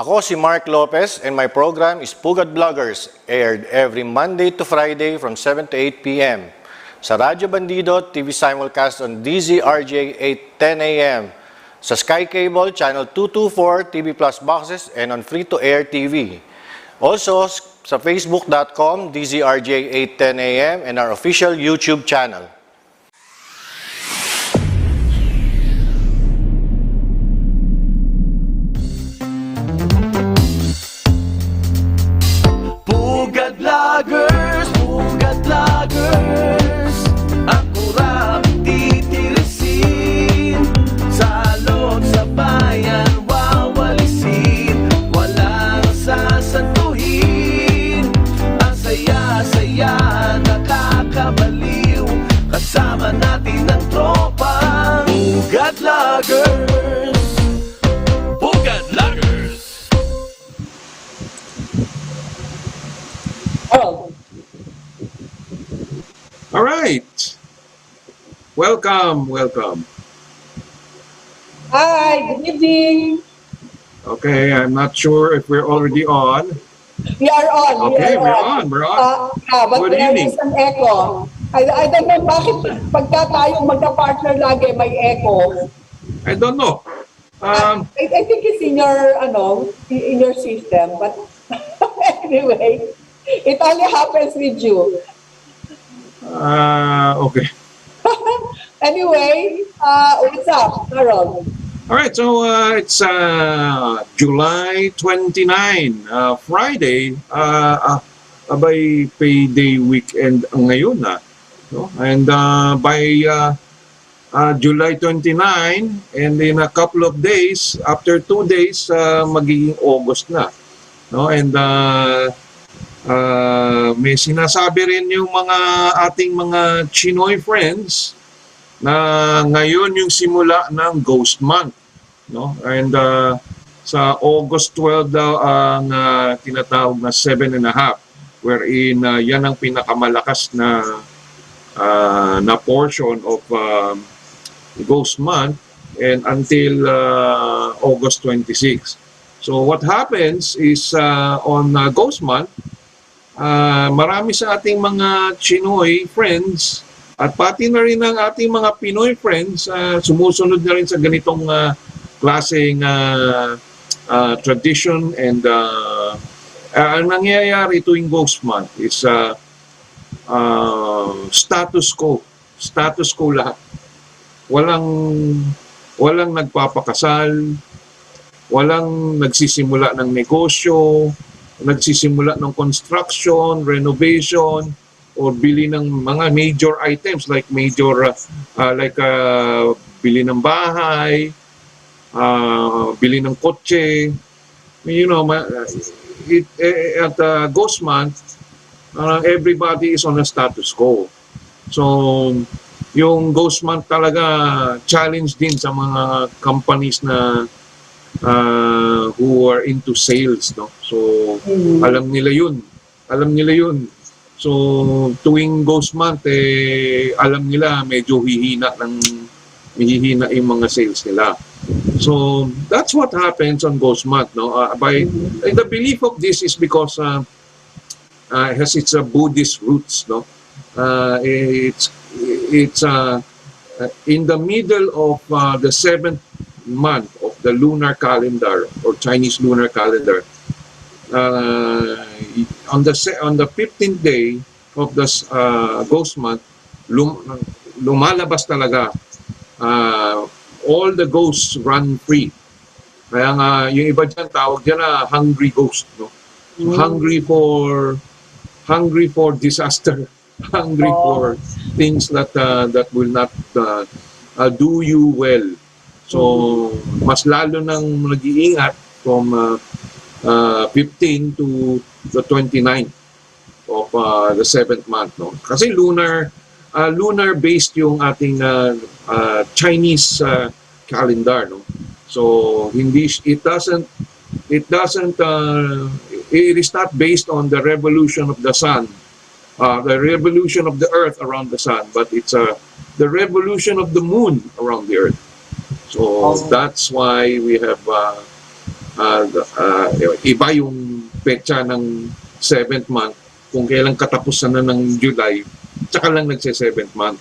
Ako si Mark Lopez and my program is Pugad Vloggers, aired every Monday to Friday from 7 to 8 p.m. Sa Radyo Bandido, TV simulcast on DZRJ 8:10 a.m. Sa Sky Cable, Channel 224, TV Plus boxes, and on free-to-air TV. Also, sa facebook.com, DZRJ 8:10 a.m. and our official YouTube channel. Pugad Vloggers, ako raming titirisin, sa loob sa bayan wawalisin, walang sasantuhin, ang saya-saya nakakabaliw, kasama natin ang tropa. Pugad Vloggers, Pugad Vloggers. All right. Welcome. Hi, good evening. Okay, I'm not sure if we're already on. We are on. Okay, we're on. But Good there evening. is an echo. I don't know bakit pagka tayo magka-partner lagi may echo. I don't know. I think it's in your system. But anyway, it only happens with you. Okay. Anyway, what's up, Harold? All right, so it's July 29, Friday, abay payday weekend ngayon na. No? And by July 29, and in a couple of days, after 2 days, magiging August na. No? And may sinasabi rin yung mga ating mga Chinoy friends na ngayon yung simula ng Ghost Month, no? And sa August 12 daw ang tinatawag na 7.5, wherein yan ang pinakamalakas na portion of Ghost Month, and until August 26. So what happens is on Ghost Month, marami sa ating mga Chinoy friends at pati na rin ang ating mga Pinoy friends sumusunod na rin sa ganitong klaseng tradition, and ang nangyayari tuwing Ghost Month is status quo lahat. Walang nagpapakasal, walang nagsisimula ng negosyo, nagsisimula ng construction, renovation, or bili ng mga major items like bili ng bahay, bili ng kotse. You know, at Ghost Month, everybody is on a status quo. So, yung Ghost Month talaga challenge din sa mga companies na who are into sales, no? So alam nila yun. So tuwing Ghost Month alam nila medyo hihina yung mga sales nila. So that's what happens on Ghost Month, no? The belief of this is because has its Buddhist roots, no? It's in the middle of the 7th month of the lunar calendar or Chinese lunar calendar. On the 15th day of the Ghost Month, lumalabas talaga. All the ghosts run free. Kaya nga yung iba diyan tawag diyan na hungry ghost, no? So, hungry for disaster, hungry for things that will not do you well. So, mas lalo nang nag-iingat from 15 to the 29th of the 7th month, no? Kasi lunar based yung ating Chinese calendar, no? So, it is not based on the revolution of the sun, the revolution of the earth around the sun, but it's the revolution of the moon around the earth. So that's why we have Iba yung petsa ng 7th month kung kailan katapusan na ng July, tsaka lang nagse-7th month.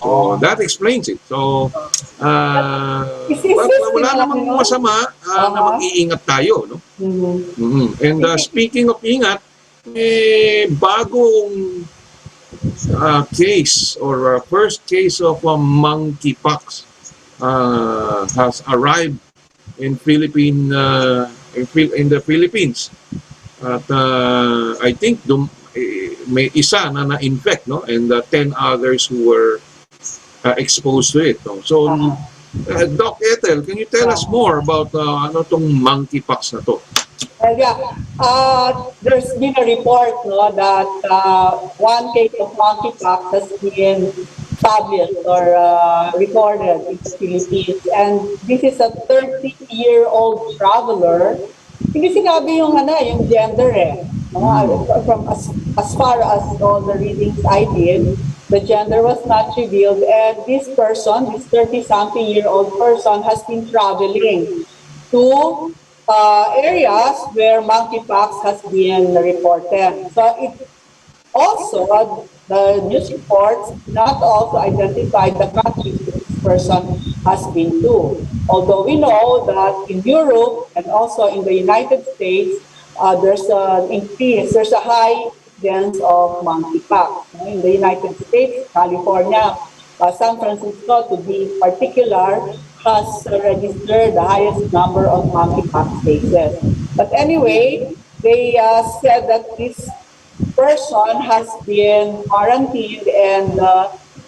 So, that explains it. So, wala namang masama na mag-iingat tayo, no? And speaking of ingat, bagong case or first case of monkeypox has arrived in in the Philippines. At I think may isa na na-infect, no? And 10 others who were exposed to it. No? So, Doc Ethel, can you tell us more about ano tong monkeypox na to? There's been a report, no, that one case of monkeypox has been published or recorded in the Philippines. And this is a 30-year-old traveler. Hindi sinabi yung gender eh. From as far as all the readings I did, the gender was not revealed, and this person, this 30-something-year-old person, has been traveling to areas where monkeypox has been reported. So it also, the news reports not also identified the countries this person has been to. Although we know that in Europe and also in the United States, there's an increase, there's a high incidence of monkeypox. In the United States, California, San Francisco, to be particular, has registered the highest number of monkeypox cases. But anyway, they said that this person has been quarantined and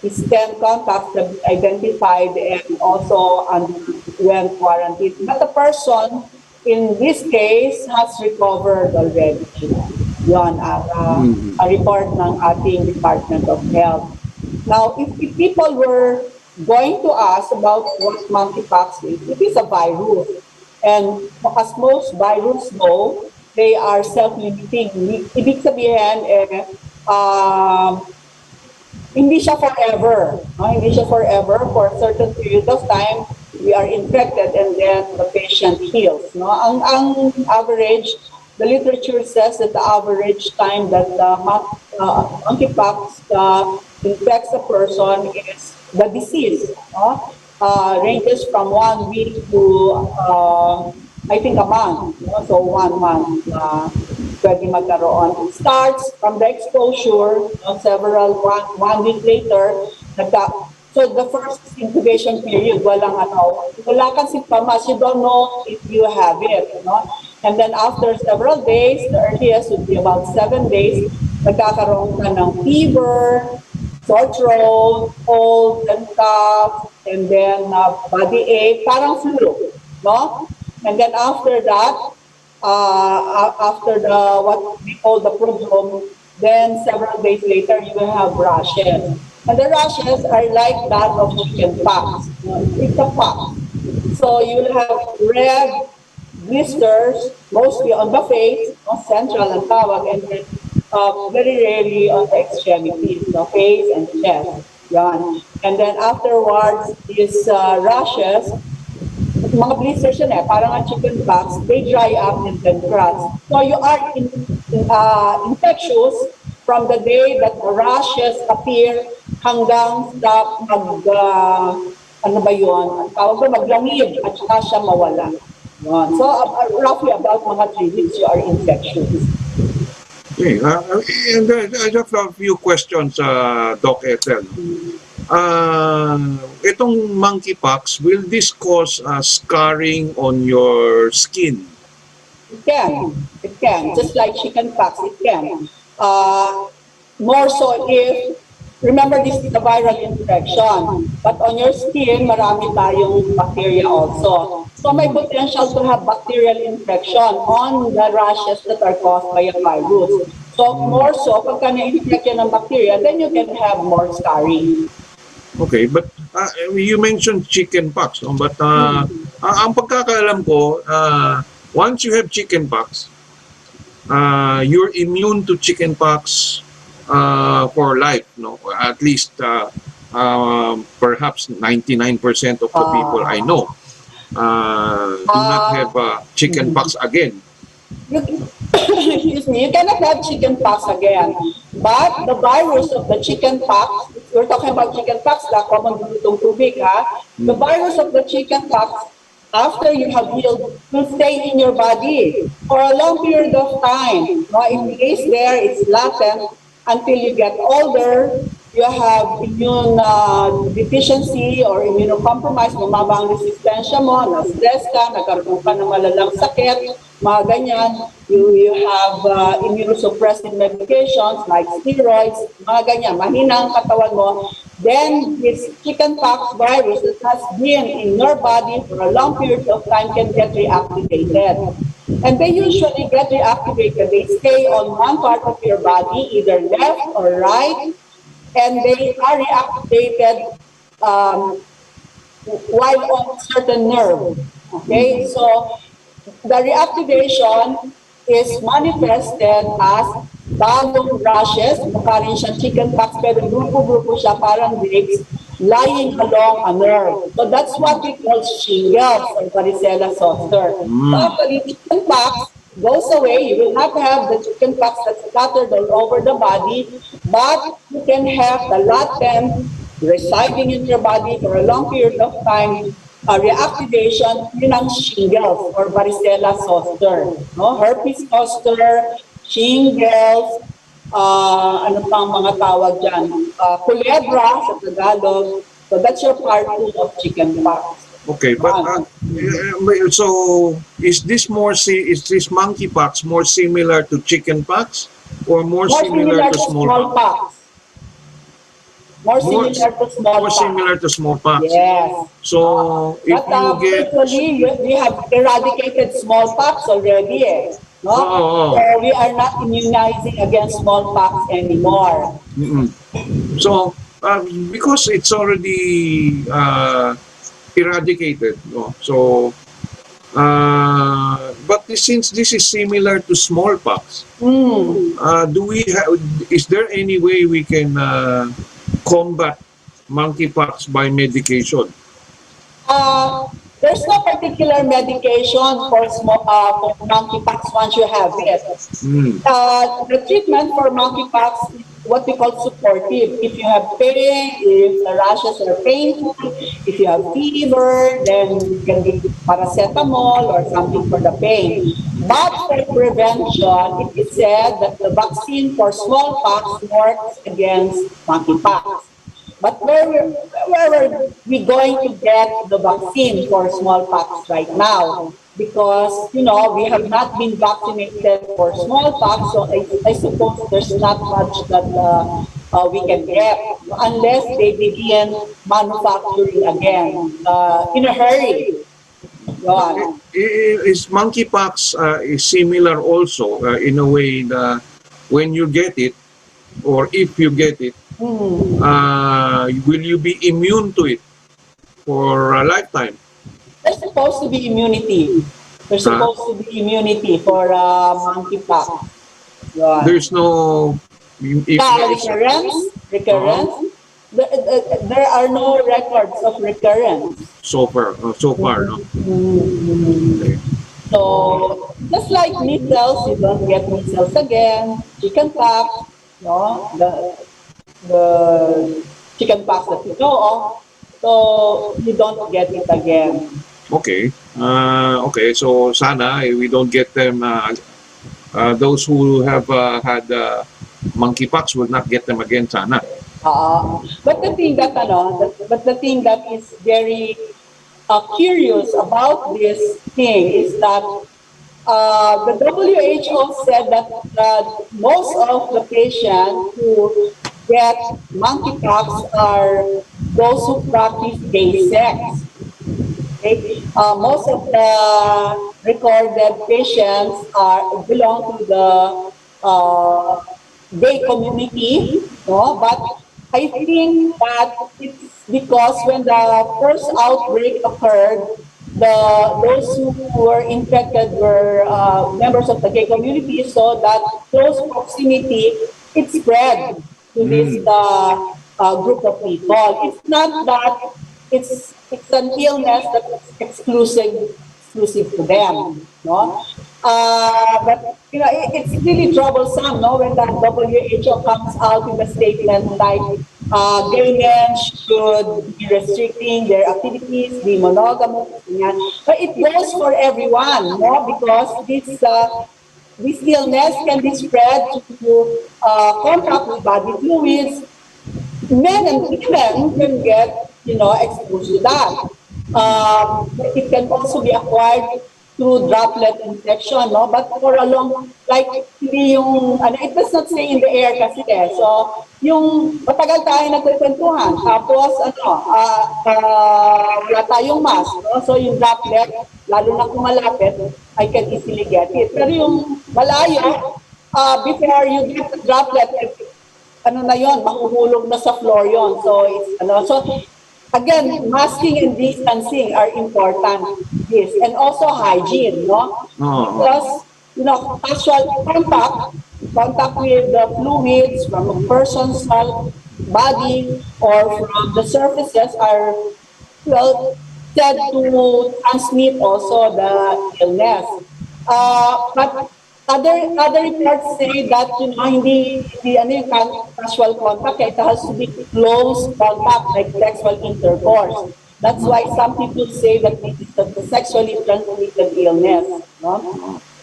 his 10 contacts have been identified and also underwent quarantine. But the person in this case has recovered already. Yon, a report ng ating Department of Health. Now, if people were going to ask about what monkeypox is, it is a virus. And as most viruses know, they are self-limiting. Ibig sabihin, hindi siya forever. Hindi siya forever. For a certain period of time, we are infected and then the patient heals. Ang average, the literature says that the average time that monkeypox infects a person is the disease. Ranges from 1 week to I think a month. So 1 month pwede magkaroon. It starts from the exposure, one week later, so the first incubation period, wala kang symptoms, you don't know if you have it, And then after several days, the earliest would be about 7 days, nagkakaroon ka ng fever, sore throat, cold, and cough, and then body ache, parang flu, no? And then after that, after what we call the prodrome, then several days later, you will have rashes. And the rashes are like that of chicken pox. It's a pox. So you will have red blisters, mostly on the face, central and tawag, and then very rarely on the extremities, face and chest. Yan. And then afterwards, these rashes, mga blisters yun parang ang chicken pox, they dry up and then cross. So you are infectious from the day that the rashes appear hanggang sa maglamig at saka siya mawala. So roughly about mga 3 weeks you are infectious. Okay, and I have a few questions, Doc Ethel. Itong monkeypox, will this cause scarring on your skin? It can. Just like chickenpox, it can. More so if, remember this is a viral infection, but on your skin, marami tayong bacteria also. So may potential to have bacterial infection on the rashes that are caused by a virus. So more so, pagka na-infect yan ng bacteria, then you can have more scarring. Okay, but you mentioned chickenpox, no? But ang pagkakaalam ko, once you have chickenpox, you're immune to chickenpox for life, no? At least perhaps 99% of the people I know. do not have chickenpox again. You, excuse me, you cannot have chicken pox again. But the virus of the chicken pox, we're talking about chicken pox, the common bulutong tubig, ha? The virus of the chicken pox, after you have healed, will stay in your body for a long period of time. No, it stays there, it's latent until you get older, you have immune deficiency or immunocompromised, bumaba ang resistensya mo, na-stress ka, nagkaroon ka ng malalang sakit, mga ganyan. You have immunosuppressive medications like steroids, mga ganyan, mahina ang katawan mo. Then this chickenpox virus that has been in your body for a long period of time can get reactivated. And they usually get reactivated. They stay on one part of your body, either left or right, and they are reactivated while on certain nerve. Okay, so the reactivation is manifested as bagong rashes, mukha rin siyang chickenpox, pero grupo-grupo siya, parang grapes, lying along a nerve. So that's what we call shingles or varicella zoster. So actually, chickenpox goes away. You will not have the chickenpox that's scattered all over the body, but you can have the latent residing in your body for a long period of time, reactivation, yun ang shingles or varicella zoster. No? Herpes zoster, shingles, ano pa ang mga tawag dyan? Culebra sa Tagalog. So that's your part 2 of chickenpox. Okay, but so is this monkeypox more similar to chickenpox or more similar to smallpox? More similar to smallpox. More similar to smallpox. Yes. So if But you get actually, we have eradicated smallpox already. No? So we are not immunizing against smallpox anymore. So because it's already eradicated, no? So but since this is similar to smallpox, do we have? Is there any way we can combat monkeypox by medication? There's no particular medication for monkeypox once you have it. The treatment for monkeypox is what we call supportive. If you have pain, if the rashes are painful, if you have fever, then you can give paracetamol or something for the pain. But for prevention, it is said that the vaccine for smallpox works against monkeypox. But where are we going to get the vaccine for smallpox right now? Because, we have not been vaccinated for smallpox, so I suppose there's not much that we can get unless they begin manufacturing again in a hurry. Is monkeypox is similar also in a way that when you get it, or if you get it, will you be immune to it for a lifetime? There's supposed to be immunity. There's supposed to be immunity for monkeypox. There's no recurrence. There are no records of recurrence. So far, no? Okay. So, just like measles, you don't get measles again. Chickenpox, the chickenpox that you know of, so you don't get it again. Okay. Okay. So sana we don't get them. Those who have had monkeypox will not get them again. Sana. But the thing that is very curious about this thing is that the WHO said that most of the patients who get monkeypox are those who practice gay sex. Okay? Most of the recorded patients belong to the gay community, but I think that it's because when the first outbreak occurred, those who were infected were members of the gay community, so that close proximity, it spread to this group of people. It's not that it's an illness that exclusive to them, no? But you know, it's really troublesome, no, when the WHO comes out with a statement like gay men should be restricting their activities, be monogamous, ganyan. But it goes for everyone, no, because this illness can be spread to contact with body fluids. Men and women can get, you know, exposed to that. It can also be acquired through droplet infection, no? But for a long, like, hindi yung, ano, it does not stay in the air kasi eh. So, yung matagal tayo nagkukwentuhan, tapos, wala tayong mask, no? So, yung droplet, lalo na kung malapit, I can easily get it. Pero yung malayo, before you get the droplet, ano na yon, mahuhulog na sa floor yon. So, it's, so again, masking and distancing are important. Yes, and also hygiene, no? Because, you know, casual contact with the fluids from a person's body or from the surfaces are, well, said to transmit also the illness. But other reports say that, you know, hindi ano yung casual contact, it has to be close contact, like sexual intercourse. That's why some people say that this is the sexually transmitted illness, no?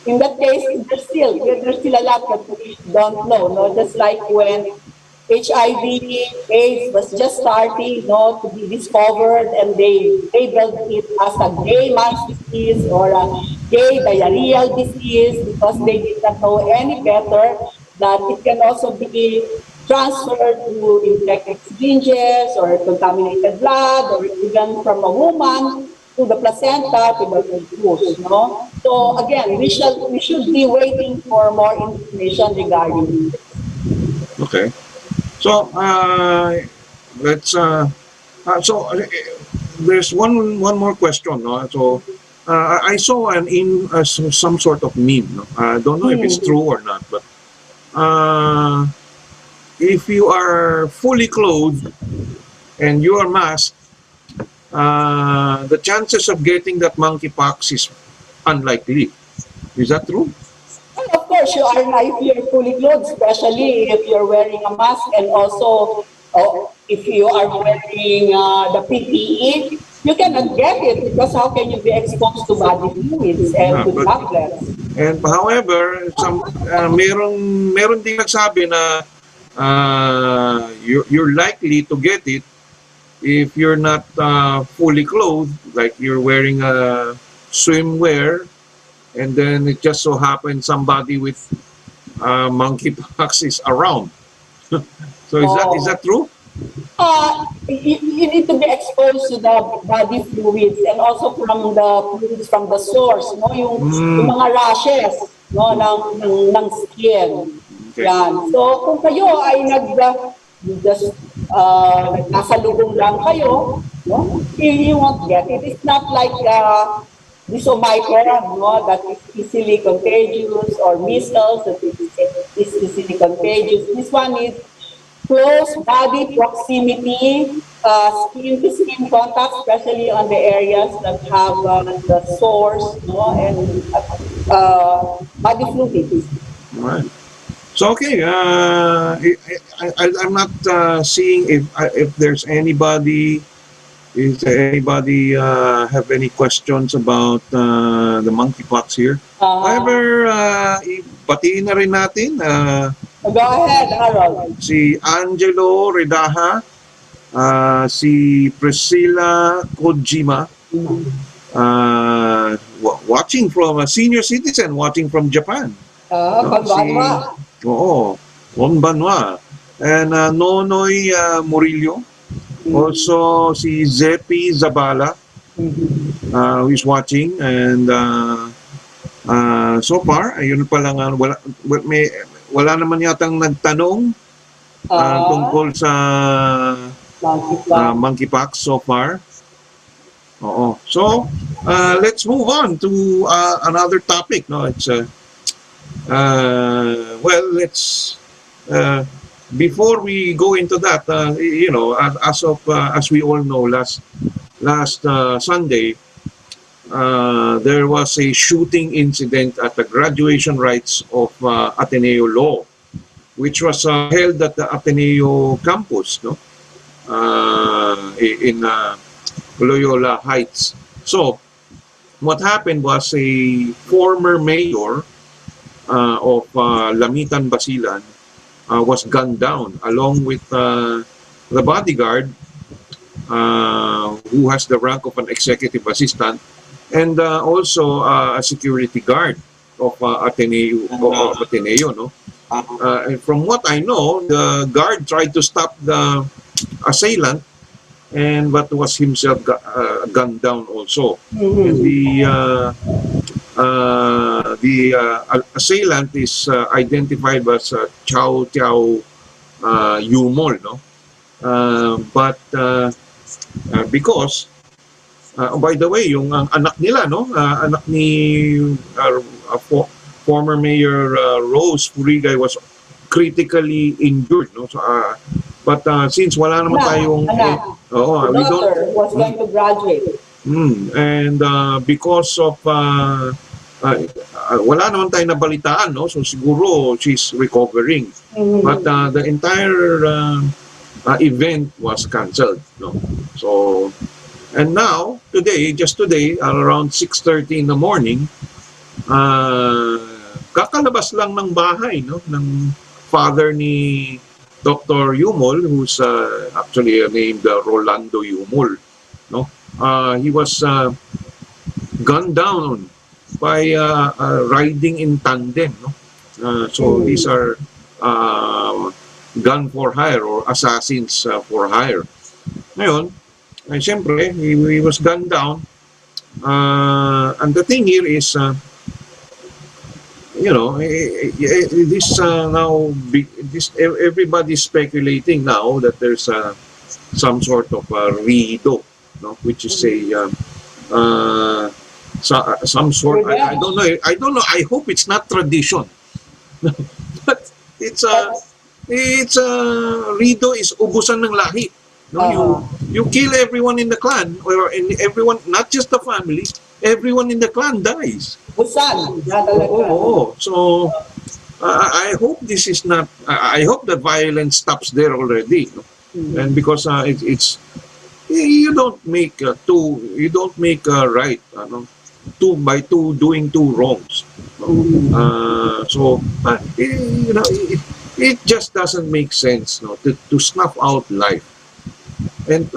In that case, there's still a lot that we don't know, no? Just like when HIV/AIDS was just starting, no, to be discovered, and they labeled it as a gay man's disease or a gay diarrheal disease because they did not know any better that it can also be transferred to infected syringes or contaminated blood or even from a woman to the placenta to the fetus, no? So again, we should be waiting for more information regarding this. Okay. So there's one more question, no? So I saw some sort of meme, no? I don't know if it's true or not, but if you are fully clothed and you are masked, the chances of getting that monkeypox is unlikely. Is that true? Well, of course, you are if you're fully clothed, especially if you're wearing a mask, and also if you are wearing the PPE, you cannot get it because how can you be exposed to body fluids and to droplets? And however, meron ding nagsabi na you're likely to get it if you're not fully clothed, like you're wearing a swimwear, and then it just so happens somebody with monkeypox is around. So is that true? You need to be exposed to the body fluids and also from the fluids from the source, no, yung mga rashes, no, ng skin. Okay. Yan. So kung kayo ay nasalubong lang kayo, no, you won't get it. It's not like this Omicron, no, that is easily contagious, or measles that is easily contagious. This one is close body proximity, skin-to-skin contact, especially on the areas that have the source, no, and body fluids. All right. So okay, I'm not seeing if there's anybody. Is anybody have any questions about the monkeypox here? However, batiin na rin natin. Go ahead, Harold. Si Angelo Redaha, si Priscilla Kojima, watching from a senior citizen, watching from Japan. Konbanwa. Oo, Konbanwa. And Nonoy Murillo. Also, si Zepi Zabala, who is watching, and so far, ayun pa lang, wala naman yatang nagtanong tungkol sa monkeypox so far. Oo. So, let's move on to another topic. No, it's well, let's. Before we go into that, you know, as we all know, last Sunday, there was a shooting incident at the graduation rites of Ateneo Law, which was held at the Ateneo campus, no, in Loyola Heights. So, what happened was a former mayor of Lamitan, Basilan was gunned down along with the bodyguard who has the rank of an executive assistant and also a security guard of Ateneo, no? And from what I know, the guard tried to stop the assailant, but was himself gunned down also. And the assailant is identified as Chow Tiao Yumol, no? But because by the way, yung anak nila, no, anak ni former Mayor Rose Purigay was critically injured, no. So, but since wala naman tayong, the we don't. daughter was going to graduate. And because of wala naman tayong nabalitaan, no, so siguro she's recovering. But the entire event was cancelled, no. So. And now, just today, around 6:30 in the morning, kakalabas lang ng bahay, no, ng father ni Dr. Yumol, who's actually named Rolando Yumol, no. He was gunned down by riding in tandem, no. So these are gun for hire or assassins for hire. Ngayon, siyempre, he was gunned down. And the thing here is, this now, everybody's speculating now that there's some sort of rido, no, which is some sort. I don't know. I hope it's not tradition, but it's rido is ubusan ng lahi. No, you kill everyone in the clan, or everyone, not just the family, everyone in the clan dies. Busan. So I hope this is not. I hope the violence stops there already, no? And because it's you don't make you don't make right, two by two doing two wrongs. So it just doesn't make sense, no, to snuff out life. And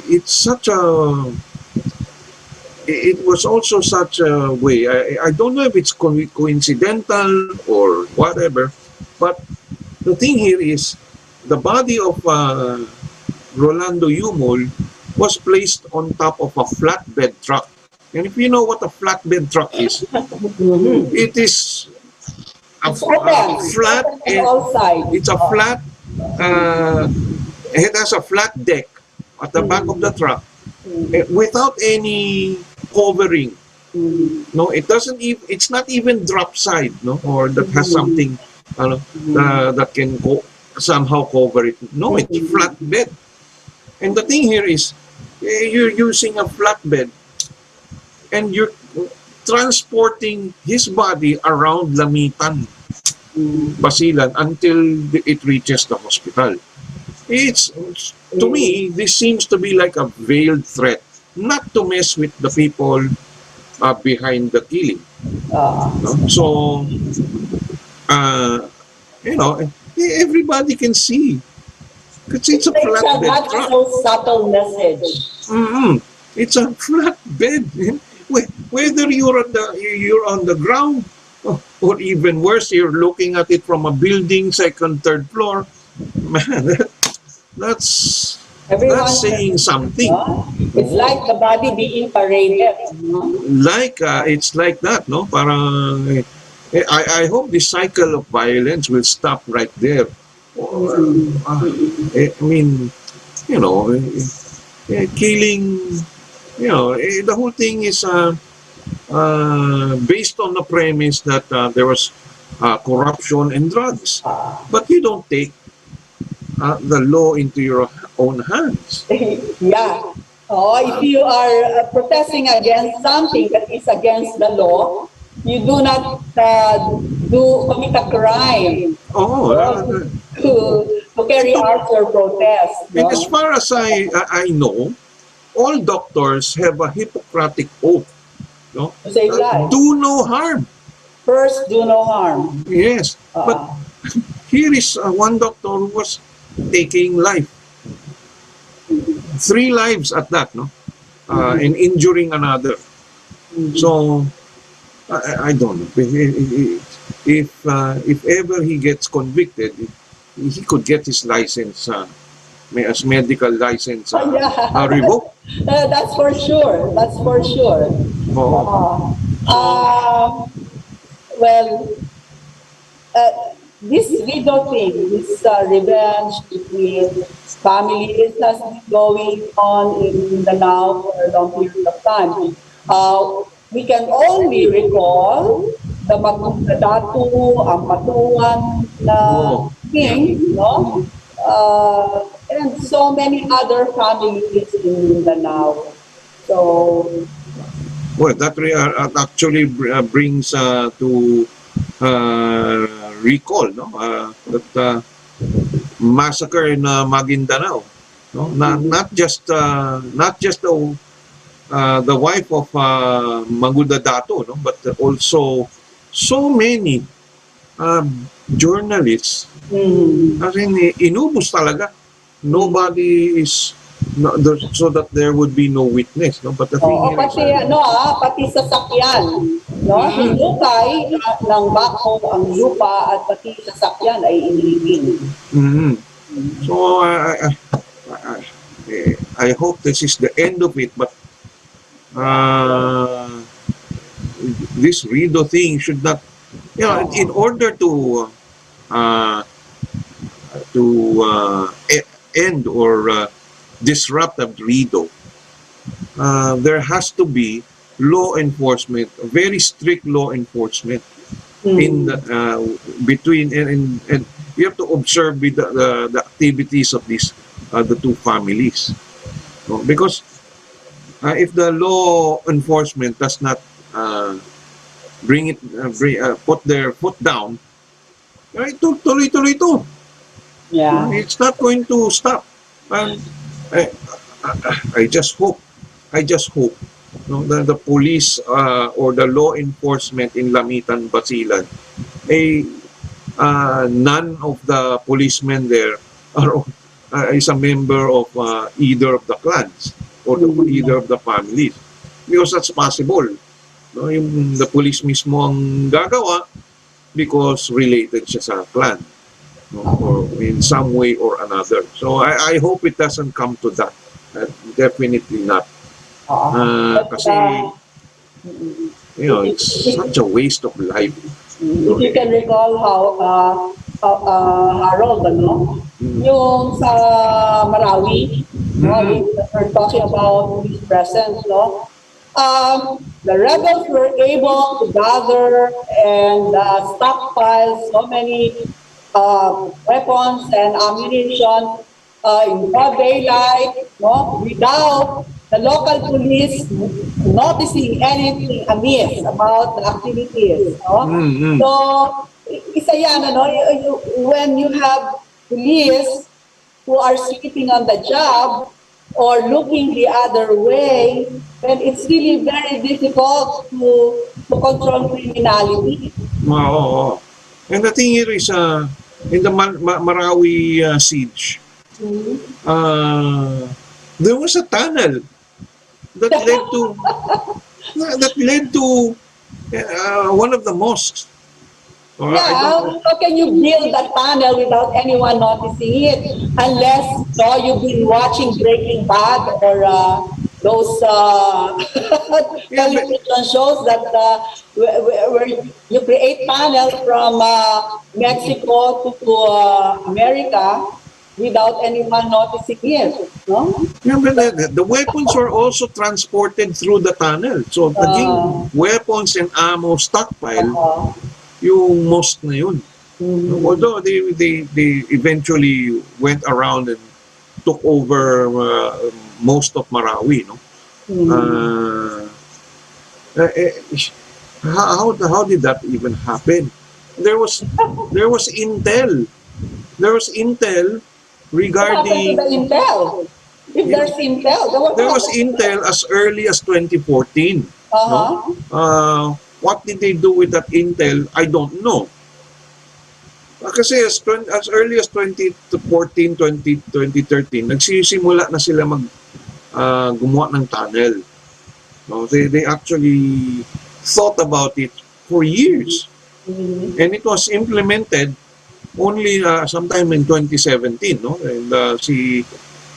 it's such a. It was also such a way. I don't know if it's coincidental or whatever, but the thing here is the body of Rolando Yumol was placed on top of a flatbed truck. And if you know what a flatbed truck is, it is a flat. It's a flat. It has a flat deck at the back of the truck without any covering. No, it doesn't even. It's not even drop side, no, or that has something that can somehow cover it. No, it's flat bed. And the thing here is, you're using a flatbed, and you're transporting his body around Lamitan, Basilan, until it reaches the hospital. It's, to me, this seems to be like a veiled threat, not to mess with the people behind the killing. No? So, everybody can see. Because it's a flatbed truck. So subtle message. It's a flatbed. Whether you're on the ground, or even worse, you're looking at it from a building, second, third floor. Man, that's saying something. It's like the body being paraded. Like it's like that, no? Parang I hope this cycle of violence will stop right there. I mean, killing. The whole thing is based on the premise that there was corruption and drugs. But you don't take the law into your own hands. Yeah. Oh, if you are protesting against something that is against the law, you do not commit a crime, Oh, no, to carry out your protest, and as no? far as I know, all doctors have a Hippocratic oath. No, To save lives. do no harm. First, do no harm. Yes, but Uh, here is one doctor who was taking life, 3 lives at that, no, and injuring another. So I don't know if ever he gets convicted, he could get his license, as medical license, yeah, revoked. that's for sure. That's for sure. Oo. Uh, well, uh, this video thing, this revenge between families has been going on in Mindanao for a long period of time. We can only recall the Datu, ang Patuan na Oo. king, no? And so many other families in Mindanao. So, Well, that actually brings to recall, no, that massacre in Maguindanao, no, not just the wife of Maguda Dato, no, but also so many uh, journalists. As in, inubos talaga. Nobody is, no, so that there would be no witness, no. But the thing oo, here is, pati pati sasakyan, no? Hinukay ng bako ang lupa at pati sasakyan ay inilibing. mhm. So I hope this is the end of it, but uh, this Rido thing should not, in order uh, to end or disrupt the Rido, there has to be law enforcement, very strict law enforcement in the, between, and you have to observe the activities of these the two families. No? Because if the law enforcement does not put their foot down, ito tuloy-tuloy ito. Yeah. It's not going to stop. And I, I just hope, no, that the police or the law enforcement in Lamitan, Basilan, none of the policemen there are is a member of either of the clans or either of the families, because that's possible. No, yung the police mismo ang gagawa because related siya sa clan, no, or in some way or another. So I hope it doesn't come to that. Definitely not. Kasi it's such a waste of life. If you can recall Harold, ano? Yung sa Marawi, no, we're talking about his presence, no? The rebels were able to gather and stockpile so many weapons and ammunition in broad daylight, no, without the local police noticing anything amiss about the activities. No? So, isa yan, ano, when you have police who are sleeping on the job or looking the other way, then it's really very difficult to control criminality. Oo. And the thing here is, in the Marawi siege, there was a tunnel that led to one of the mosques. Yeah, how can you build a tunnel without anyone noticing it? Unless you've been watching Breaking Bad or those television shows that where you create tunnel from Mexico to America without anyone noticing it. No? Yeah, but the weapons were also transported through the tunnel. So naging weapons and ammo stockpile yung mosque na yun. Although they eventually went around and took over most of Marawi, no? Uh, eh, eh, how did that even happen? There was there was intel. There was intel What happened to the regarding intel? If you know, there's intel, then what there was happened? intel as early as 2014. No, Uh-huh. what did they do with that intel? I don't know. Kasi as early as 2014, 2013, nagsisimula na sila gumawa ng tunnel. No, they actually thought about it for years, Mhm. and it was implemented only sometime in 2017. No, and si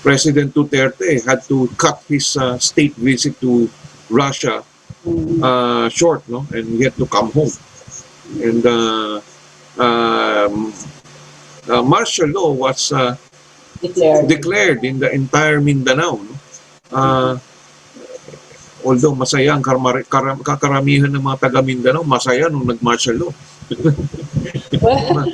President Duterte had to cut his state visit to Russia short, no, and he had to come home. And um, martial law was Declared. declared in the entire Mindanao. No? Uh, although masaya ang kakaramihan ng mga taga Mindanao, masaya nung nag-martial law. Well,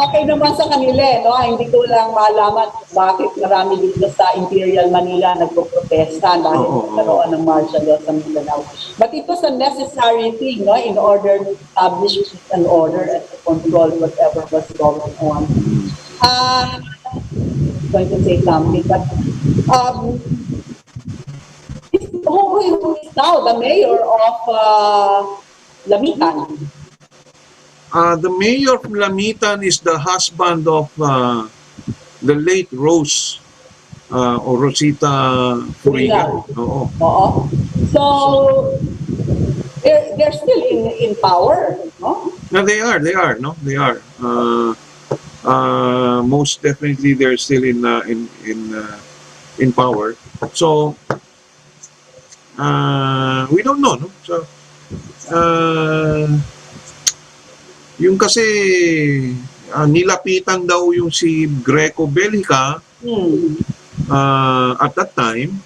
okay naman sa kanila, no? Hindi ko lang malaman bakit marami dito sa Imperial Manila nagpo-protesta dahil nagkaroon ng martial law sa Mindanao. But it was a necessary thing, no? In order to establish peace and order and to control whatever was going on. Going to say something, but who is now the mayor of Lamitan? The mayor of Lamitan is the husband of the late Rose or Rosita Furiga. Oo. Oo. So, they're still in power, no? No, they are. No, they are. Most definitely, they're still in power. So, we don't know. No? So, yung kasi nilapitan daw yung si Greco Bellica at that time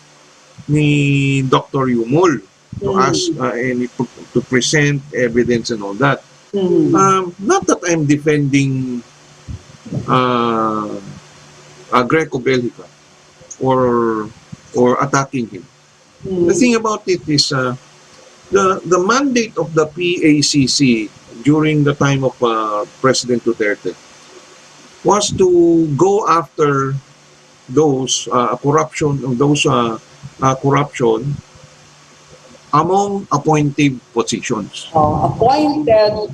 ni Dr. Yumol to ask and to present evidence and all that. Not that I'm defending Greco Bellica or attacking him. The thing about it is the mandate of the PACC during the time of President Duterte was to go after those corruption among appointed positions. Appointed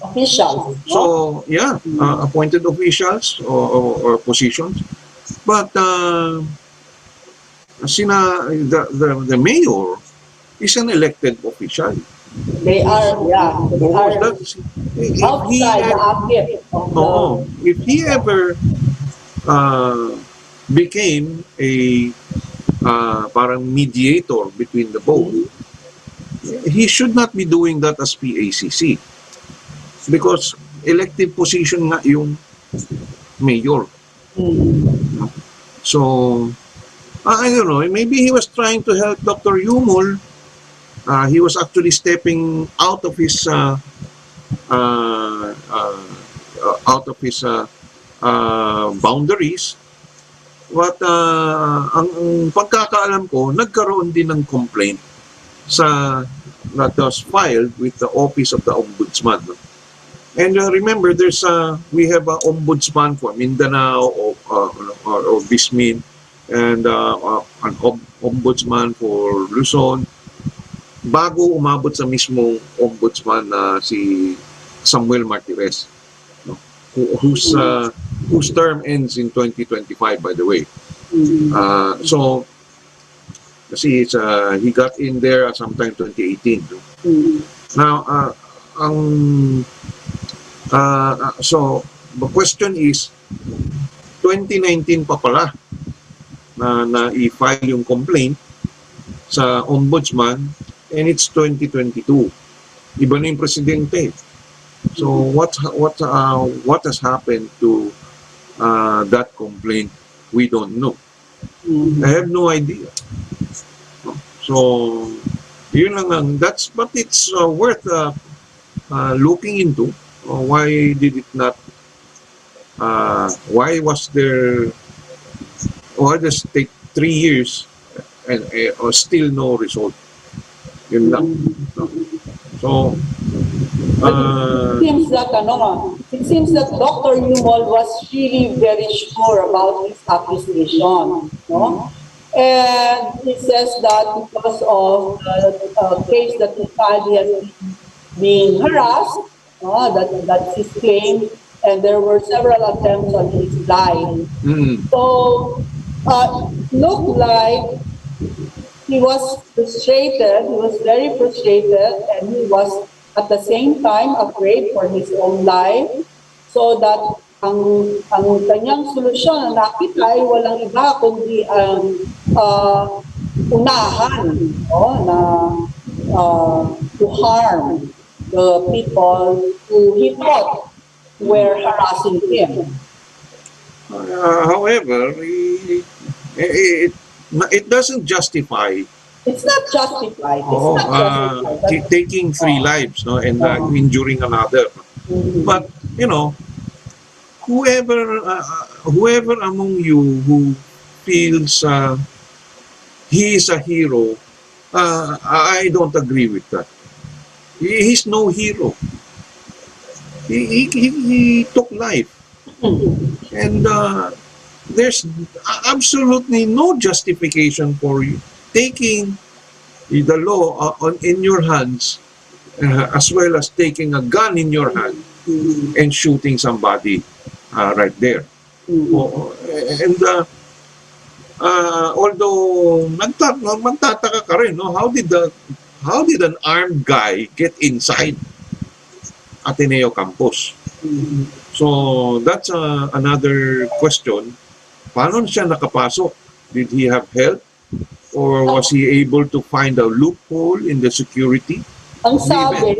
officials. So yeah, appointed officials or positions, but the mayor is an elected official. They are, yeah, they are outside the ambit of the... If he ever became a parang mediator between the both, he should not be doing that as PACC because elected position nga yung mayor. So I don't know, maybe he was trying to help Dr. Yumol. He was actually stepping out of his boundaries. But ang pagkakaalam ko, nagkaroon din ng complaint that was filed with the Office of the Ombudsman. And remember, we have an ombudsman for Mindanao or Bismin, and an ombudsman for Luzon. Bago umabot sa mismong ombudsman na si Samuel Martires, no? whose term ends in 2025, by the way. So kasi he got in there sometime 2018. No? Now so the question is 2019 pa pala na i-file yung complaint sa ombudsman. And it's 2022. Iba na yung presidente. So what has happened to that complaint? We don't know. I have no idea. So yun lang but it's worth looking into. Why did it not? Why was there or just take 3 years and or still no result. Yun lang. No? So, It seems that Dr. Yumol was really very sure about his accusation, no? And he says that because of the case that he filed, he has been harassed, no? That's his claim, and there were several attempts on his life. So, looked like he was frustrated, he was very frustrated, and he was at the same time afraid for his own life. So that ang kanyang solusyon na nakita ay walang iba kundi ang unahan, no, na to harm the people who he thought were harassing him. however, it doesn't justify It's not justified. It's not justified. taking 3 lives, no, and injuring another. But you know, whoever among you who feels he is a hero, I don't agree with that. He's no hero. He took life, and there's absolutely no justification for you taking the law in your hands, as well as taking a gun in your hand and shooting somebody right there. And although magtataka ka rin, no, how did an armed guy get inside Ateneo campus? So that's another question. Paano siya nakapasok? Did he have help? Or was he able to find a loophole in the security? Ang sabi,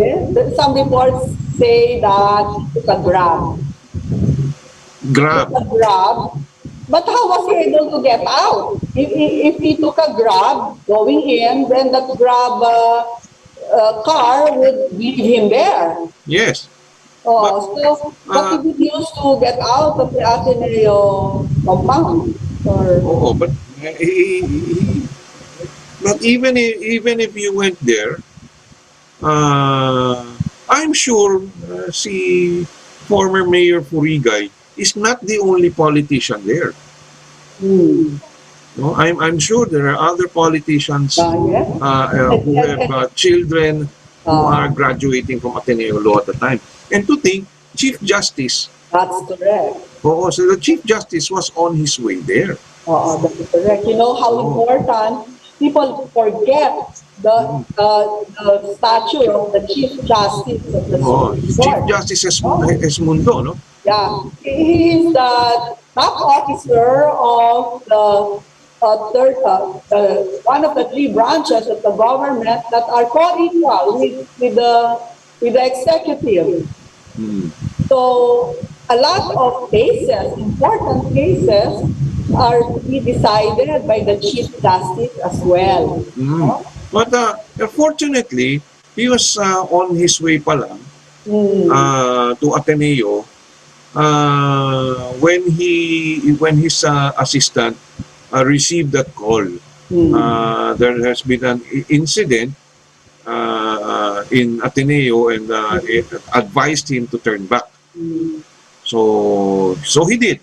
some reports say that he took a grab. Grab. Took a grab. But how was he able to get out? If he took a grab going in, then that grab car would leave him there. Yes. So what did he use to get out of the Ateneo compound? But but even if you went there, I'm sure si former Mayor Furigay is not the only politician there. No, I'm sure there are other politicians who have children who are graduating from Ateneo Law at the time. And to think, Chief Justice. That's correct. So the Chief Justice was on his way there. That's correct. You know how important people forget the statue of the Chief Justice of the Supreme Chief Court. Justice Esmundo, no? Yeah, he is the top officer of the one of the 3 branches of the government that are co-equal with the executive. So a lot of cases, important cases, are to be decided by the Chief Justice as well. But fortunately, he was on his way pa lang to Ateneo when his assistant received that call. There has been an incident in Ateneo, and it advised him to turn back. So he did.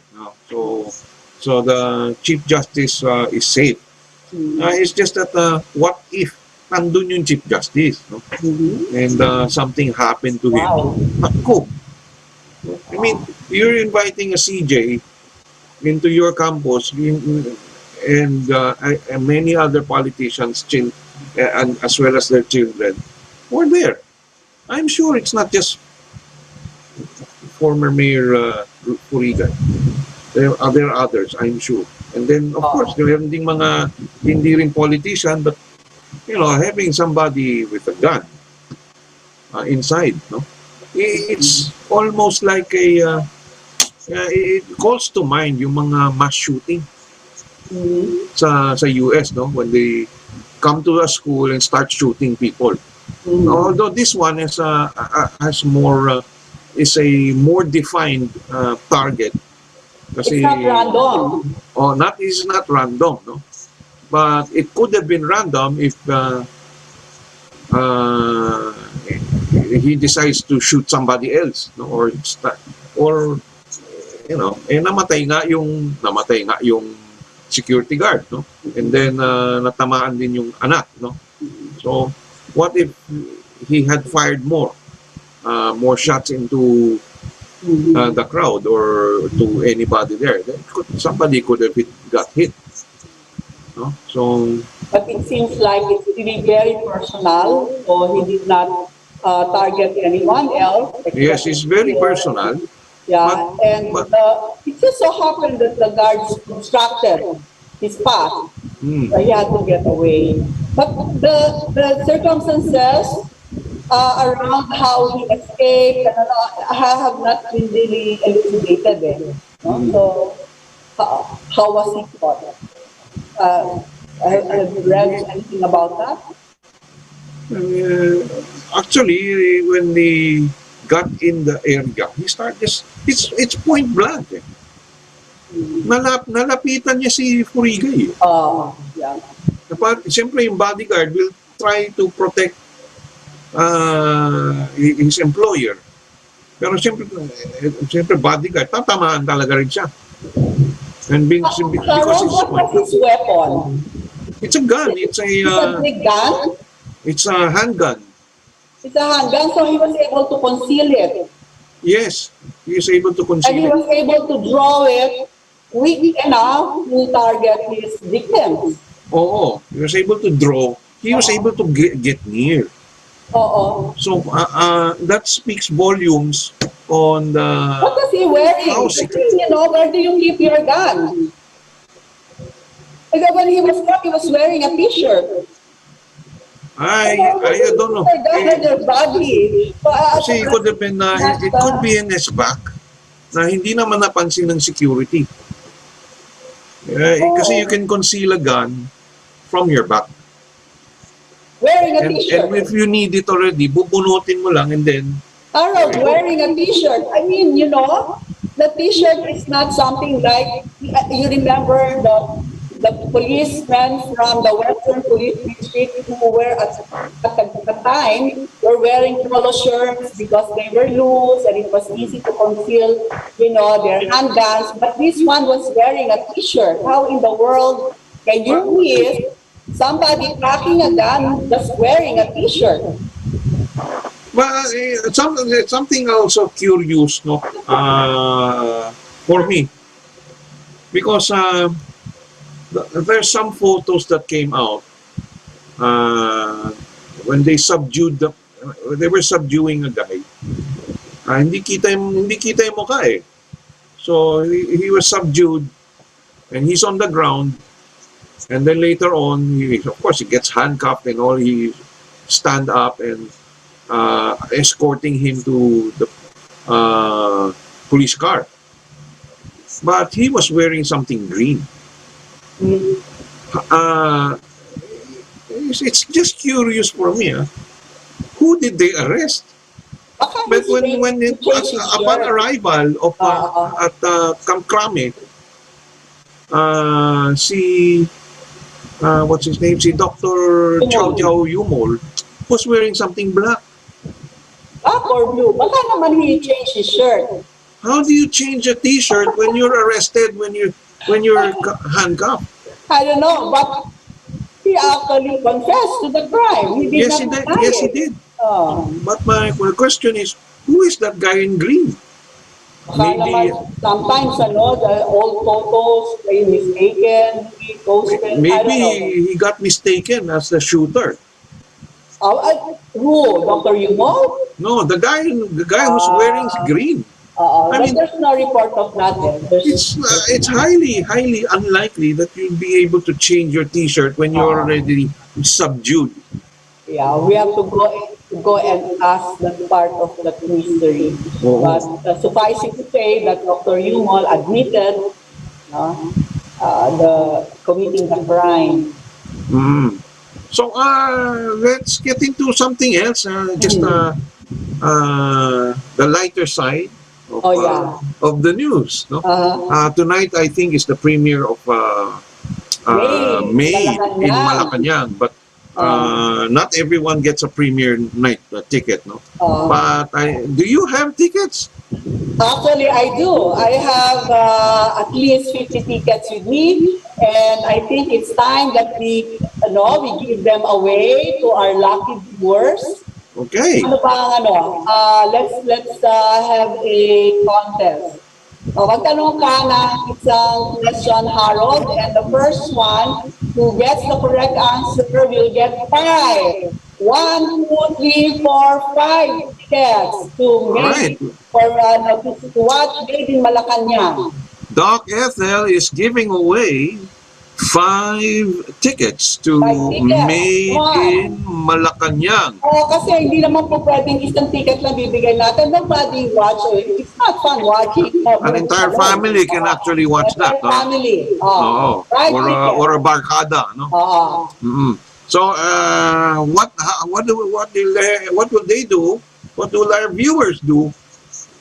So the Chief Justice is safe. It's just that what if nandun yung Chief Justice, no? And something happened to him? Naku. I mean, you're inviting a CJ into your campus, and many other politicians, and as well as their children, were there. I'm sure it's not just former Mayor Furiga. There are others, I'm sure. And then, of course, there are ding mga hindi rin politician, but, you know, having somebody with a gun inside, no? It's almost like it calls to mind yung mga mass shooting sa US, no? When they come to a school and start shooting people. Although this one is has more is a more defined target Kasi, It's not random. oh, it's not random, no? But it could have been random if uh, he decides to shoot somebody else, no? Or namatay nga yung security guard, no? And then natamaan din yung anak, no? So what if he had fired more shots into the crowd or to anybody there? Then somebody could have got hit, no? So But it seems like it's really very personal, so he did not target anyone else. yes, it's very personal. Yeah, But- and but- it just so happened that the guards obstructed his path, Hmm. so he had to get away. But the circumstances around how he escaped, have not been really elucidated. No? So, how was he caught? Have you read anything about that? Actually, when they got in the area, he started it's point blank. Nalapitan niya si Furigay. Yeah. Siyempre, yung bodyguard will try to protect his employer. Pero siyempre bodyguard, tatamaan talaga rin siya. And because What was his weapon? it's a gun, It's a big gun. it's a handgun. It's a handgun, so he was able to conceal it. Yes, he is able to And he conceal it. was able to draw it quick enough to target his victims. Oo, he was able to draw. He was able to get near. Oo. So that speaks volumes on the. What was he wearing? How Kasi, secret? where do you keep your gun? Because when he was caught, he was wearing a t-shirt. I don't know. Your gun on your body. Kasi it could have been, it could be in his back na hindi naman napansin ng security. Kasi you can conceal a gun from your back. Wearing a And t-shirt. if you need it already, bubunutin mo lang and then, Harold wearing a t-shirt. I mean, the t-shirt is not something like, you remember the policemen from the Western Police District who were at the time were wearing polo shirts because they were loose and it was easy to conceal, their handguns. But this one was wearing a t-shirt. How in the world can you miss somebody packing a gun just wearing a t-shirt? but something also curious, no, for me, because there's some photos that came out when they were subduing a guy. Hindi kita yung mukha eh. So he was subdued and he's on the ground, and then later on of course he gets handcuffed and all. He stand up and escorting him to the police car, but he was wearing something green. It's just curious for me. Who did they arrest? But upon arrival of at Camp Crame, what's his name? Si Dr. Chow Chow Yumol was wearing something black. Black or blue? Baka naman he changed his shirt. How do you change a T-shirt when you're arrested, when you're handcuffed? I don't know, but he actually confessed to the crime. He did Yes, he not did. deny Yes, he it. did. Oh. But my question is, who is that guy in green? Baka Maybe- naman, sometimes, the old photos, they mistaken, he posted, I don't Maybe know. he got mistaken as the shooter. Who? Dr. Yumol? No, the guy who's wearing green. I But mean- there's no report of that. It's highly unlikely that you'll be able to change your T-shirt when you're already subdued. Yeah, we have to go and ask that part of that mystery. Oo. But suffice it to say that Dr. Yumol admitted the committing the crime. Mm. So let's get into something else. Just the lighter side. of, Oh, yeah. of the news. No? Uh-huh. Tonight, I think, is the premiere of Made in Malacanang, but not everyone gets a premiere night ticket. No, but do you have tickets? Actually, I do. I have at least 50 tickets with me, and I think it's time that we give them away to our lucky viewers. Okay. Ano ba ang ano? Let's have a contest. Magtanong ka ng isang question, Harold, and the first one who gets the correct answer will get 5. 1, 2, 3, 4, 5 tickets to Alright. to watch Made in Malacanang. Doc Ethel is giving away 5 tickets to 5 tickets. Made in Malacanang. Kasi hindi naman po pwedeng isang ticket lang bibigay natin. Nobody watch. It's not fun watching. An entire family can actually watch that. Entire family. Oo. Right ticket. Or a barkada, no? Mm-hmm. So, what will they do? What will our viewers do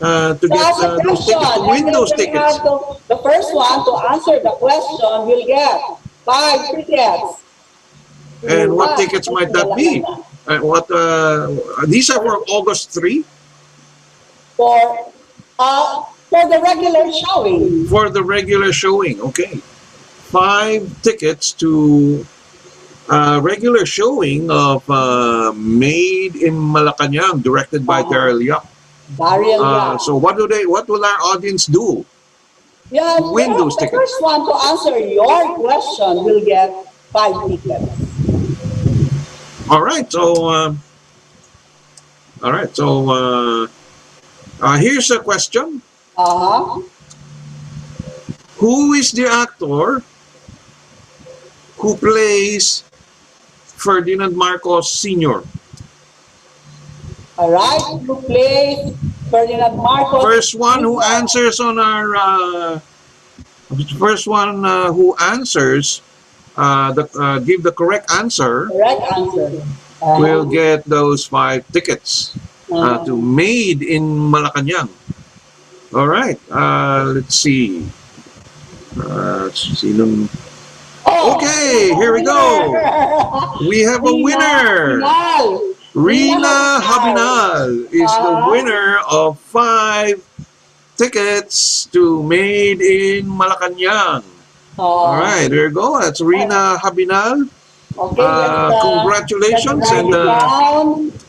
to get those tickets, to win those tickets? The first one to answer the question will get 5 tickets. And what tickets might that be? These are for August 3? For the regular showing. For the regular showing, okay. 5 tickets to regular showing of Made in Malacanang, directed by Daryl Yap. So what will our audience do? Yeah, win those the tickets. first one to answer your question will get 5 tickets. All right. So here's a question. Who is the actor who plays Ferdinand Marcos Sr.? All right, who plays Ferdinand Marcos? First one who answers on our give the correct answer. Correct answer. Will get those 5 tickets to Made in Malacanang. All right. Let's see. Okay, here we go. We have a winner. Rina Habinal is the winner of 5 tickets to Made in Malacanang. All right, there you go. That's Rina Habinal. Okay, congratulations, and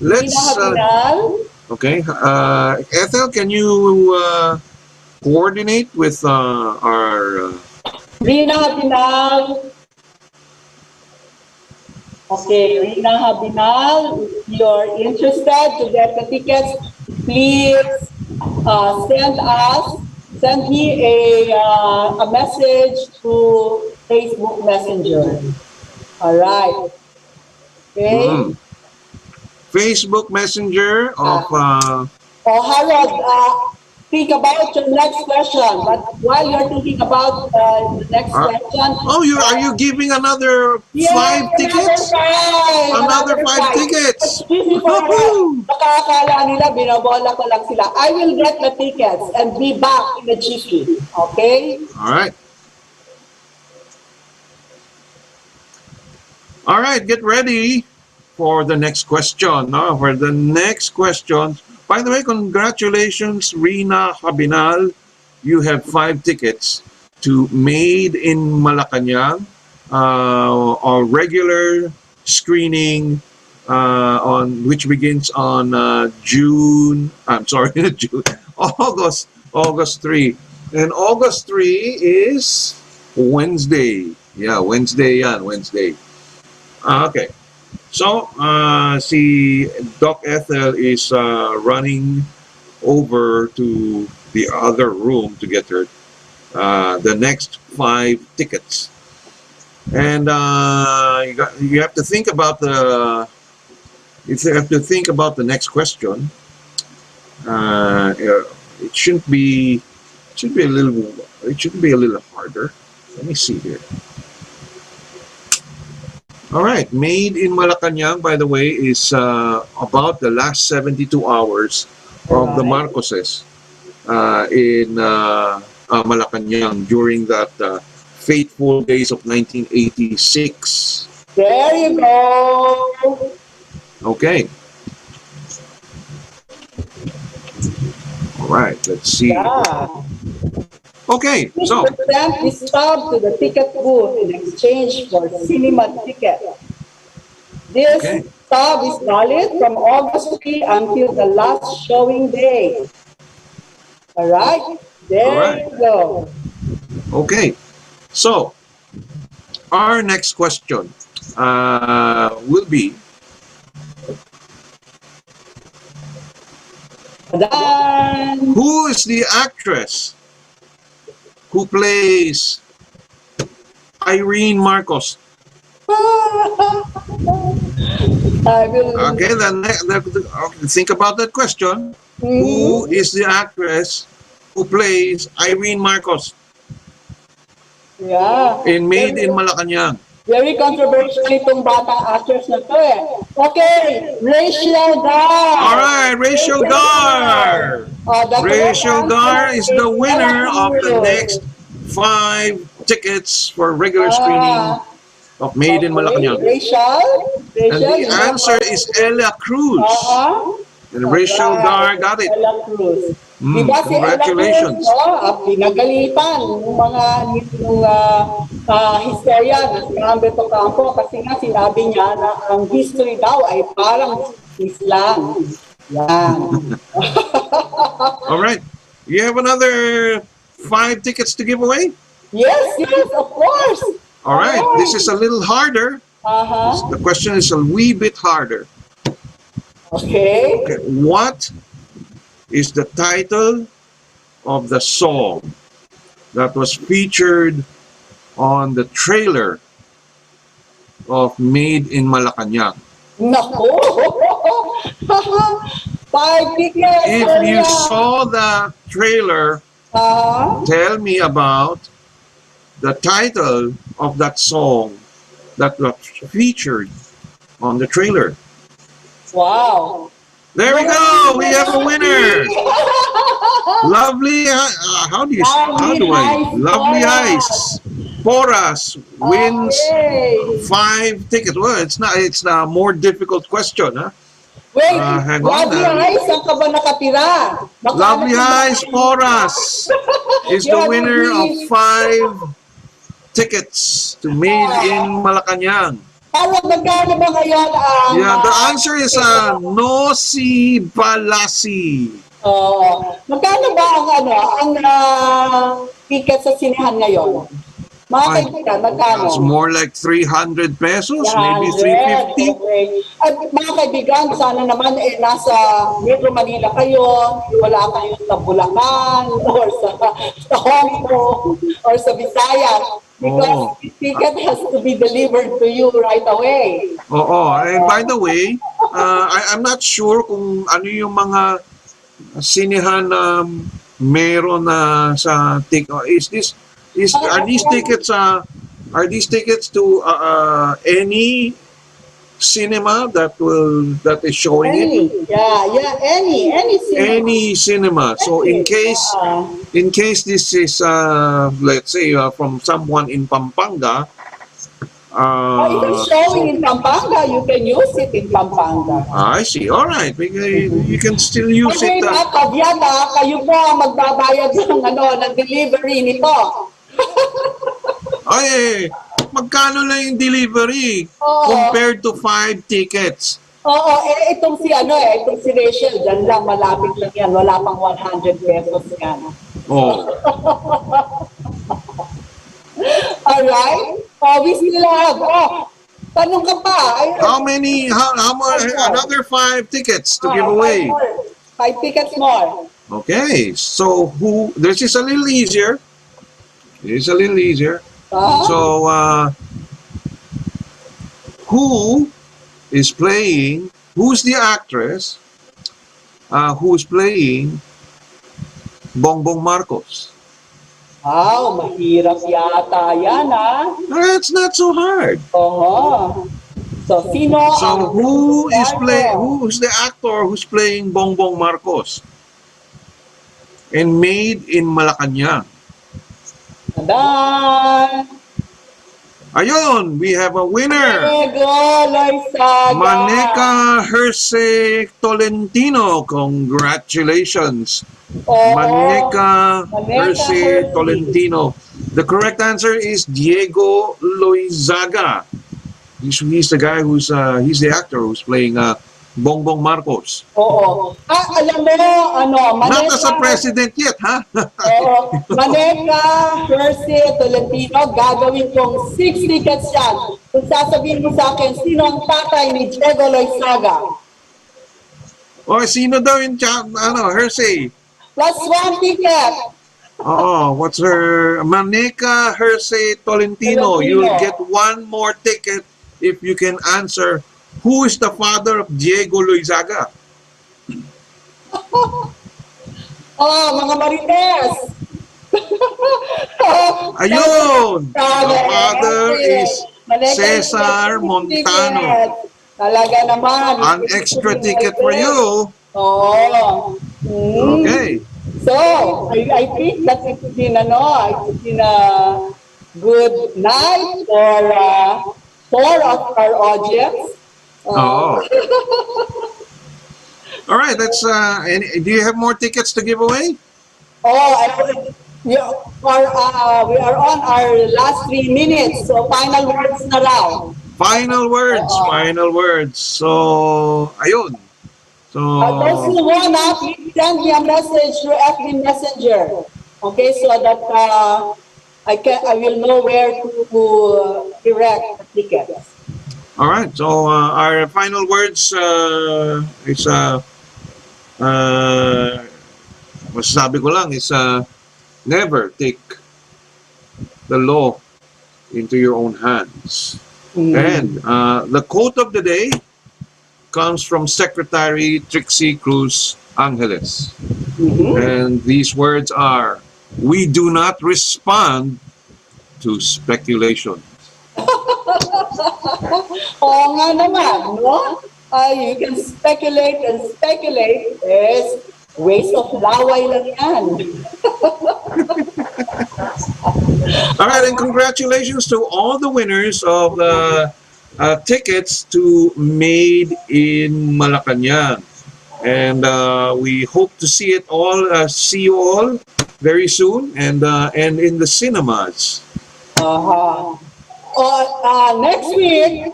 let's. Okay, Ethel, can you coordinate with our Rina Habinal? Okay, Rina Habinal, if you're interested to get the tickets, please send me a message to Facebook Messenger. All right. Okay. Facebook Messenger of. Harold, think about your next question. But while you're thinking about the next question. Are you giving another 5 tickets? Another 5 tickets. Nakakala nila, binabola ko lang sila. I will get the tickets and be back in the GP. Okay? All right. All right, get ready for the next question. For the next question. By the way, congratulations, Rina Habinal. You have 5 tickets to Made in Malacanang, a regular screening which begins on August 3. And August 3 is Wednesday. Yeah, Wednesday. Okay. So, si Doc Ethel is running over to the other room to get her the next 5 tickets. And you have to think about the next question. It shouldn't be a little harder. Let me see here. All right, Made in Malacanang, by the way, is about the last 72 hours of the Marcoses. in Malacanang during that fateful days of 1986. There you go. Okay. All right, let's see. Yeah. Okay, Please so present this stub to the ticket booth in exchange for cinema ticket. This Okay. stub is valid from August 3 until the last showing day. All right, all there right. you go. Okay. So our next question will be, Done. who is the actress who plays Irene Marcos? I will. Okay, okay, think about that question. Who is the actress who plays Irene Marcos Yeah. in Made in Malacanang? Very controversial itong batang actress na to eh. Okay, Rachel Gar. All right, Rachel Gar. The correct Rachel Gar answer is the winner of the Ethel. next 5 tickets for regular screening of Made in Okay, Malacanang. Rachel. And the you know answer how- is Ella Cruz. And Rachel Gar got it. Ella Cruz. Mm, Diba si Ella Cruz, congratulations. pinagalitan ng mga hysteria na si Humberto Campo kasi nga sinabi niya na ang history daw ay parang Islam. Yan. All right. You have another 5 tickets to give away? Yes, of course. All right. This is a little harder. Uh-huh. The question is a wee bit harder. Okay. Okay. What is the title of the song that was featured on the trailer of Made in Malacanang? Naku! 5 tickets. If you saw the trailer, tell me about the title of that song that was featured on the trailer. Wow. There we go. We have a winner. Lovely. How do I? Lovely Ice. Poras wins Okay. 5 tickets. Well, it's not. It's a more difficult question, huh? Wait, Hang on, Lovely Eyes, saan ka ba nakatira? Baka Lovely Ice Poras is the Yeah, winner of please. 5 tickets to Made in Malacanang. Parang magkano ba ngayon ang... Yeah, the answer is Nosi Balasi. Magkano ba ang ticket sa sinehan ngayon? Mga Ay, kaibigan, magkano? It's more like 300 pesos, maybe 350. Okay. At mga kaibigan, sana naman nasa Metro Manila kayo, wala kayo sa Bulacan or sa Hong Kong or sa Visayas. Because the ticket has to be delivered to you right away. Oo. And by the way, I'm not sure kung ano yung mga sinehan na meron na sa ticket. Are these tickets to any cinema that is showing it? Any cinema. Any cinema. So in case this is let's say from someone in Pampanga, If it's showing in Pampanga, you can use it in Pampanga. I see. All right, you can still use Okay, it. Kavyata, kayo po ang magbabayad ng delivery nito. Ay, magkano lang yung delivery compared to 5 tickets? Oo, itong si Rachel, dyan lang, malapit lang yan. Wala pang 100 pesos yan. Oh. Alright? We still have, tanong ka pa. How much, another 5 tickets to give away? 5 tickets more. Okay, so this is a little easier. It's a little easier. So, who's the actress who's playing Bongbong Marcos? Mahirap yata yan, That's not so hard. So, sino So, who's the actor who's playing Bongbong Marcos? and made in Malacanang? Tadan! Ayun, we have a winner. Diego Loizaga! Maneka Herse Tolentino. Congratulations. Oo. Maneka Maneka Herse Herse. Tolentino. The correct answer is Diego Loizaga. He's the guy he's the actor who's playing Bongbong Marcos. Oo. Alam mo, Not as a Maneka, president yet, ha? oo, Maneka, Herse, Tolentino, gagawin kong 6 tickets yan. Kung sasabihin mo sa akin, sino ang tatay ni Diego Loizaga? O, sino daw yung Herse? Plus 1 ticket. What's her? Maneka Herse Tolentino. Tolentino. You'll get one more ticket if you can answer who is the father of Diego Loizaga. Mga Marites. Ayun! The father is Cesar Montano. Talaga naman. An extra ticket for you. Oo. Okay. So, I think that it's been a good night for our audience. Oh. All right. Do you have more tickets to give away? We are on our last 3 minutes. So, final words na raw. Final words. Final words. So, ayun. So, Those who wanna, please send me a message through FB Messenger. Okay, so that I will know where to direct the tickets. all right. So, our final words is masasabi ko lang is never take the law into your own hands. And the quote of the day comes from Secretary Trixie Cruz Angeles. And these words are, we do not respond to speculation. Oo nga naman, no? You can speculate and speculate is waste of laway lang yan. All right, and congratulations to all the winners of the tickets to Made in Malacanang. And we hope to see you all very soon and in the cinemas. Next week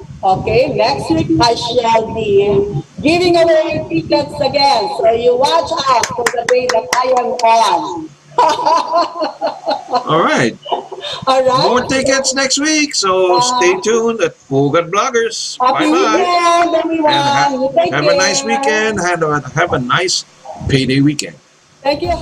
I shall be giving away tickets again. So you watch out for the day that I am on. All right. All right. More tickets next week, so stay tuned at Pugad Bloggers. Happy Bye-bye. weekend, everyone. And You take have a nice care. weekend. Have a nice payday weekend. Thank you.